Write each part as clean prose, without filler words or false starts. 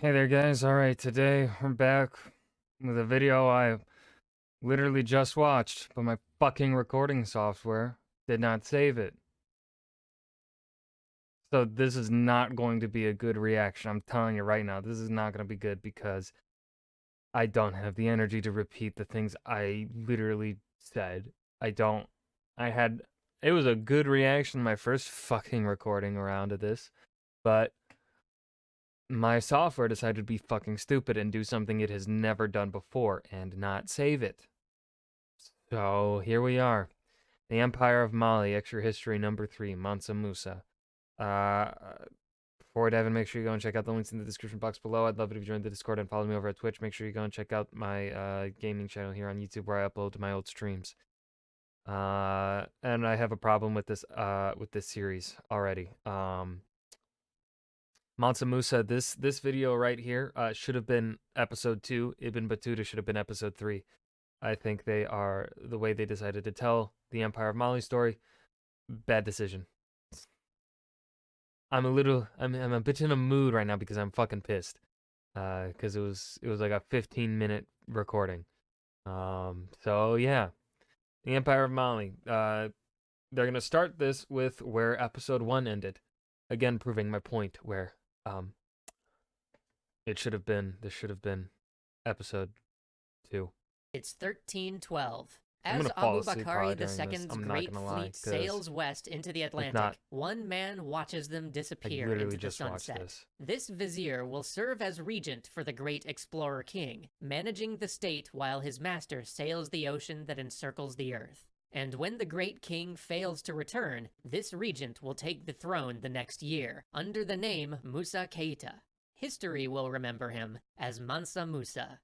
Hey there, guys. All right, today we're back with a video I literally just watched, but my fucking recording software did not save it. So this is not going to be a good reaction. I'm telling you right now, this is not going to be good because I don't have the energy to repeat the things I literally said. I don't. I had. It was a good reaction, my first fucking recording around of this, but my software decided to be fucking stupid and do something it has never done before and not save it. So here we are. The Empire of Mali, Extra History number 3, Mansa Musa. Uh, Before I dive in, make sure you go and check out the links in the description box below. I'd love it if you joined the Discord and follow me over at Twitch. Make sure you go and check out my gaming channel here on YouTube where I upload my old streams. And I have a problem with this series already. Mansa Musa, this video right here should have been episode 2. Ibn Battuta should have been episode 3. I think they are, the way they decided to tell the Empire of Mali story, bad decision. I'm a bit in a mood right now because I'm fucking pissed. Because it was like a 15-minute recording. So yeah, the Empire of Mali. They're gonna start this with where episode 1 ended. Again, proving my point where this should have been episode 2. It's 1312. I'm As gonna fall Abu asleep Bakr during this. II's I'm not great gonna lie, fleet 'cause sails west into the Atlantic, not, one man watches them I disappear literally into the just watched sunset. this. This vizier will serve as regent for the great explorer king, managing the state while his master sails the ocean that encircles the earth. And when the great king fails to return, this regent will take the throne the next year, under the name Musa Keita. History will remember him as Mansa Musa.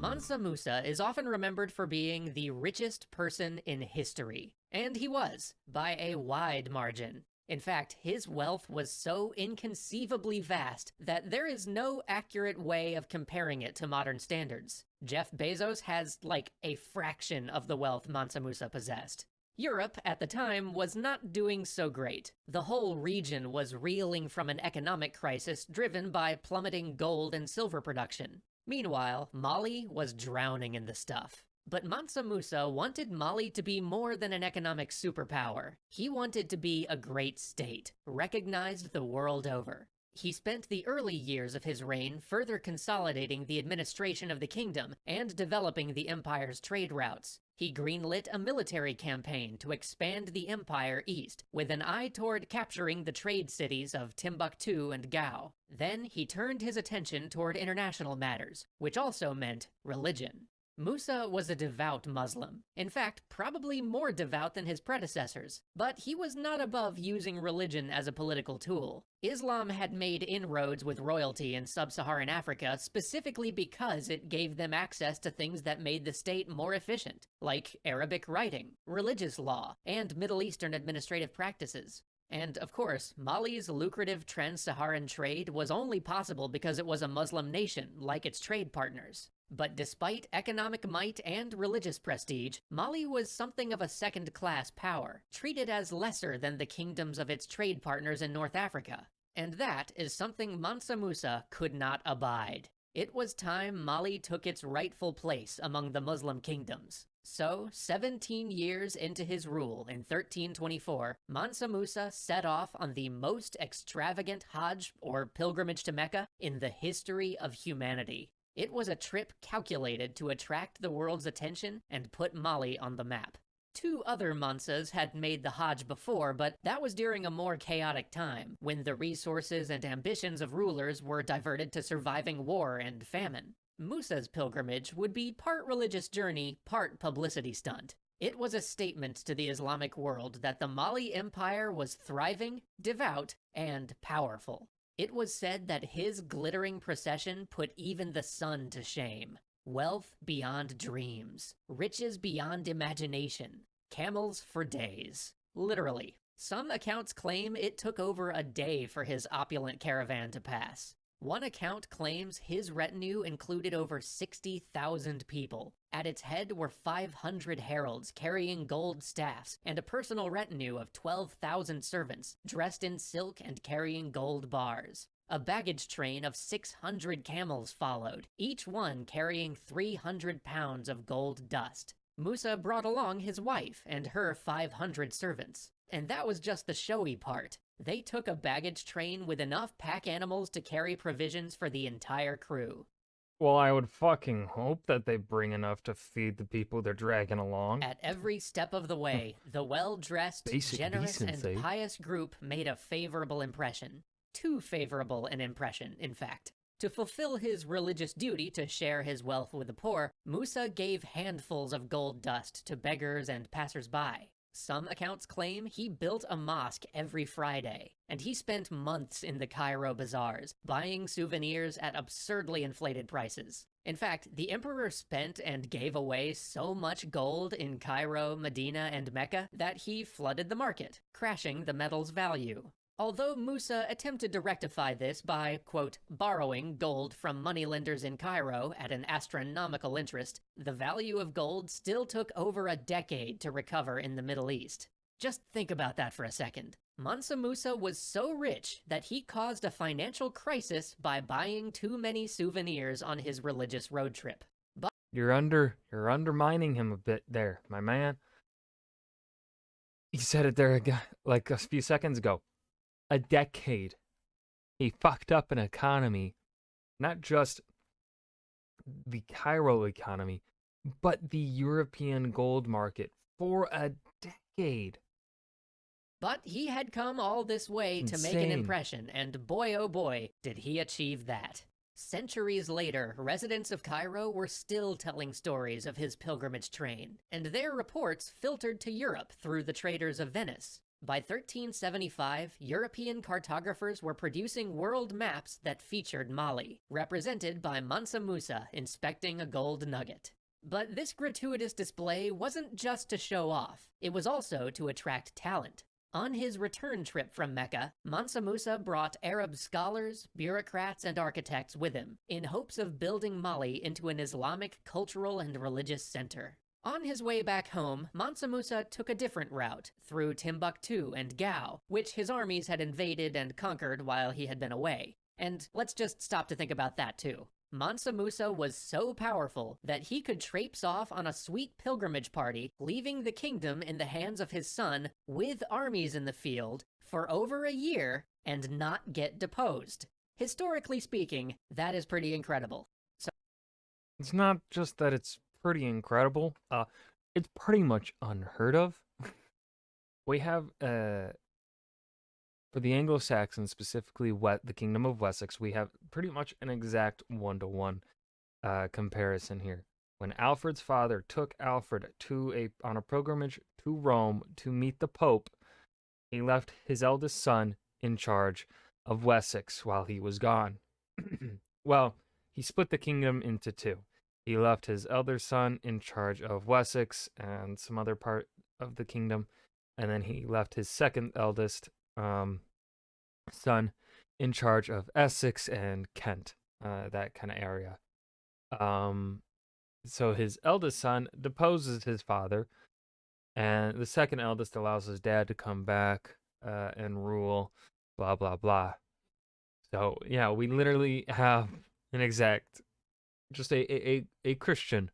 Mansa Musa is often remembered for being the richest person in history, and he was, by a wide margin. In fact, his wealth was so inconceivably vast that there is no accurate way of comparing it to modern standards. Jeff Bezos has, like, a fraction of the wealth Mansa Musa possessed. Europe, at the time, was not doing so great. The whole region was reeling from an economic crisis driven by plummeting gold and silver production. Meanwhile, Mali was drowning in the stuff. But Mansa Musa wanted Mali to be more than an economic superpower. He wanted to be a great state, recognized the world over. He spent the early years of his reign further consolidating the administration of the kingdom and developing the empire's trade routes. He greenlit a military campaign to expand the empire east, with an eye toward capturing the trade cities of Timbuktu and Gao. Then he turned his attention toward international matters, which also meant religion. Musa was a devout Muslim. In fact, probably more devout than his predecessors. But he was not above using religion as a political tool. Islam had made inroads with royalty in sub-Saharan Africa specifically because it gave them access to things that made the state more efficient, like Arabic writing, religious law, and Middle Eastern administrative practices. And, of course, Mali's lucrative trans-Saharan trade was only possible because it was a Muslim nation, like its trade partners. But despite economic might and religious prestige, Mali was something of a second-class power, treated as lesser than the kingdoms of its trade partners in North Africa. And that is something Mansa Musa could not abide. It was time Mali took its rightful place among the Muslim kingdoms. So, 17 years into his rule in 1324, Mansa Musa set off on the most extravagant Hajj, or pilgrimage to Mecca, in the history of humanity. It was a trip calculated to attract the world's attention and put Mali on the map. 2 other Mansas had made the Hajj before, but that was during a more chaotic time, when the resources and ambitions of rulers were diverted to surviving war and famine. Musa's pilgrimage would be part religious journey, part publicity stunt. It was a statement to the Islamic world that the Mali Empire was thriving, devout, and powerful. It was said that his glittering procession put even the sun to shame. Wealth beyond dreams, riches beyond imagination, camels for days. Literally. Some accounts claim it took over a day for his opulent caravan to pass. One account claims his retinue included over 60,000 people. At its head were 500 heralds carrying gold staffs and a personal retinue of 12,000 servants dressed in silk and carrying gold bars. A baggage train of 600 camels followed, each one carrying 300 pounds of gold dust. Musa brought along his wife and her 500 servants. And that was just the showy part. They took a baggage train with enough pack animals to carry provisions for the entire crew. Well, I would fucking hope that they bring enough to feed the people they're dragging along. At every step of the way, the well-dressed, Basic generous, decency. and pious group made a favorable impression. Too favorable an impression, in fact. To fulfill his religious duty to share his wealth with the poor, Musa gave handfuls of gold dust to beggars and passers-by. Some accounts claim he built a mosque every Friday, and he spent months in the Cairo bazaars, buying souvenirs at absurdly inflated prices. In fact, the emperor spent and gave away so much gold in Cairo, Medina, and Mecca that he flooded the market, crashing the metal's value. Although Musa attempted to rectify this by, quote, borrowing gold from moneylenders in Cairo at an astronomical interest, the value of gold still took over a decade to recover in the Middle East. Just think about that for a second. Mansa Musa was so rich that he caused a financial crisis by buying too many souvenirs on his religious road trip. But You're undermining him a bit there, my man. He said it there again, like a few seconds ago. A decade. He fucked up an economy, not just the Cairo economy, but the European gold market for a decade. But he had come all this way to make an Insane. impression, and boy oh boy, did he achieve that. Centuries later, residents of Cairo were still telling stories of his pilgrimage train, and their reports filtered to Europe through the traders of Venice. By 1375, European cartographers were producing world maps that featured Mali, represented by Mansa Musa inspecting a gold nugget. But this gratuitous display wasn't just to show off, it was also to attract talent. On his return trip from Mecca, Mansa Musa brought Arab scholars, bureaucrats, and architects with him, in hopes of building Mali into an Islamic cultural and religious center. On his way back home, Mansa Musa took a different route, through Timbuktu and Gao, which his armies had invaded and conquered while he had been away. And let's just stop to think about that too. Mansa Musa was so powerful that he could traipse off on a sweet pilgrimage party, leaving the kingdom in the hands of his son, with armies in the field, for over a year, and not get deposed. Historically speaking, that is pretty incredible. It's not just that it's pretty incredible. It's pretty much unheard of. We have, for the Anglo-Saxons, specifically the Kingdom of Wessex, we have pretty much an exact one-to-one comparison here. When Alfred's father took Alfred on a pilgrimage to Rome to meet the Pope, he left his eldest son in charge of Wessex while he was gone. Well, he split the kingdom into two. He left his elder son in charge of Wessex and some other part of the kingdom, and then he left his second eldest son in charge of Essex and Kent, that kind of area. So his eldest son deposes his father, and the second eldest allows his dad to come back and rule, blah, blah, blah. So, yeah, we literally have an exact, just a Christian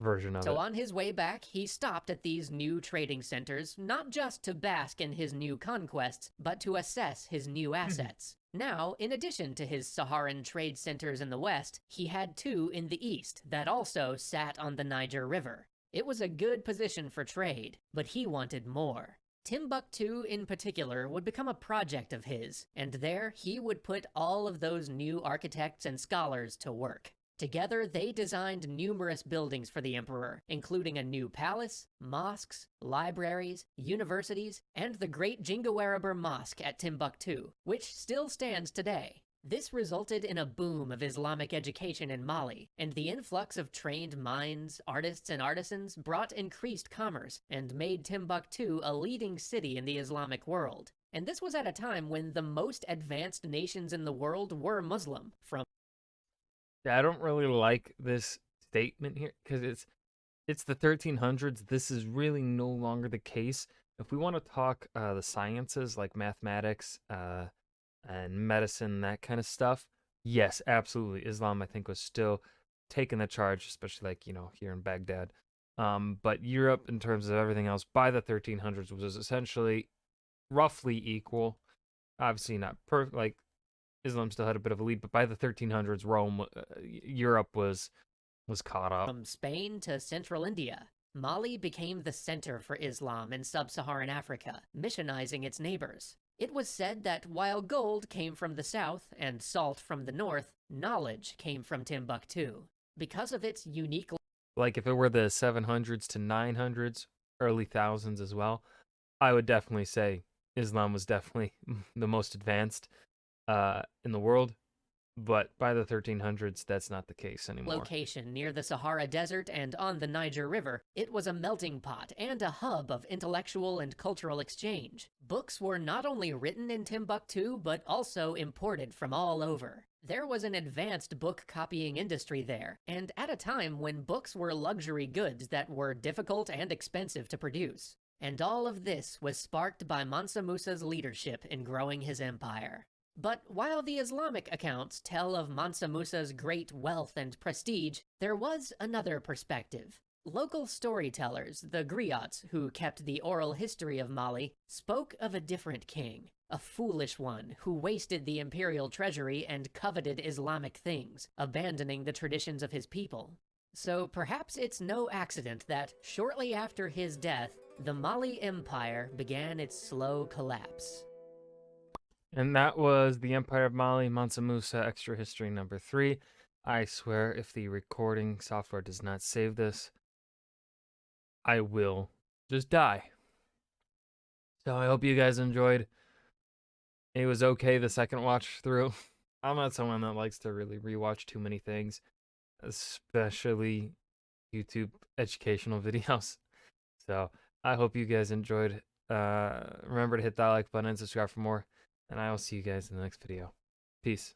version of it. So on his way back, he stopped at these new trading centers, not just to bask in his new conquests, but to assess his new assets. Now, in addition to his Saharan trade centers in the west, he had two in the east that also sat on the Niger River. It was a good position for trade, but he wanted more. Timbuktu, in particular, would become a project of his, and there he would put all of those new architects and scholars to work. Together, they designed numerous buildings for the emperor, including a new palace, mosques, libraries, universities, and the Great Jingawereber Mosque at Timbuktu, which still stands today. This resulted in a boom of Islamic education in Mali, and the influx of trained minds, artists, and artisans brought increased commerce and made Timbuktu a leading city in the Islamic world. And this was at a time when the most advanced nations in the world were Muslim, from Yeah, I don't really like this statement here because it's the 1300s. This is really no longer the case. If we want to talk the sciences like mathematics and medicine, that kind of stuff, yes, absolutely. Islam, I think, was still taking the charge, especially like, here in Baghdad. But Europe, in terms of everything else, by the 1300s was essentially roughly equal. Obviously, not perfect. Like Islam still had a bit of a lead, but by the 1300s, Europe was caught up. From Spain to central India, Mali became the center for Islam in sub-Saharan Africa, missionizing its neighbors. It was said that while gold came from the south and salt from the north, knowledge came from Timbuktu. Because of its unique Like if it were the 700s to 900s, early thousands as well, I would definitely say Islam was definitely the most advanced in the world. But by the 1300s, that's not the case anymore. location near the Sahara Desert and on the Niger River, it was a melting pot and a hub of intellectual and cultural exchange. Books were not only written in Timbuktu, but also imported from all over. There was an advanced book copying industry there, and at a time when books were luxury goods that were difficult and expensive to produce. And all of this was sparked by Mansa Musa's leadership in growing his empire. But while the Islamic accounts tell of Mansa Musa's great wealth and prestige, there was another perspective. Local storytellers, the griots, who kept the oral history of Mali, spoke of a different king, a foolish one who wasted the imperial treasury and coveted Islamic things, abandoning the traditions of his people. So perhaps it's no accident that, shortly after his death, the Mali Empire began its slow collapse. And that was the Empire of Mali, Mansa Musa, Extra History number 3. I swear, if the recording software does not save this, I will just die. So I hope you guys enjoyed. It was okay the second watch through. I'm not someone that likes to really rewatch too many things, especially YouTube educational videos. So I hope you guys enjoyed. Remember to hit that like button and subscribe for more. And I will see you guys in the next video. Peace.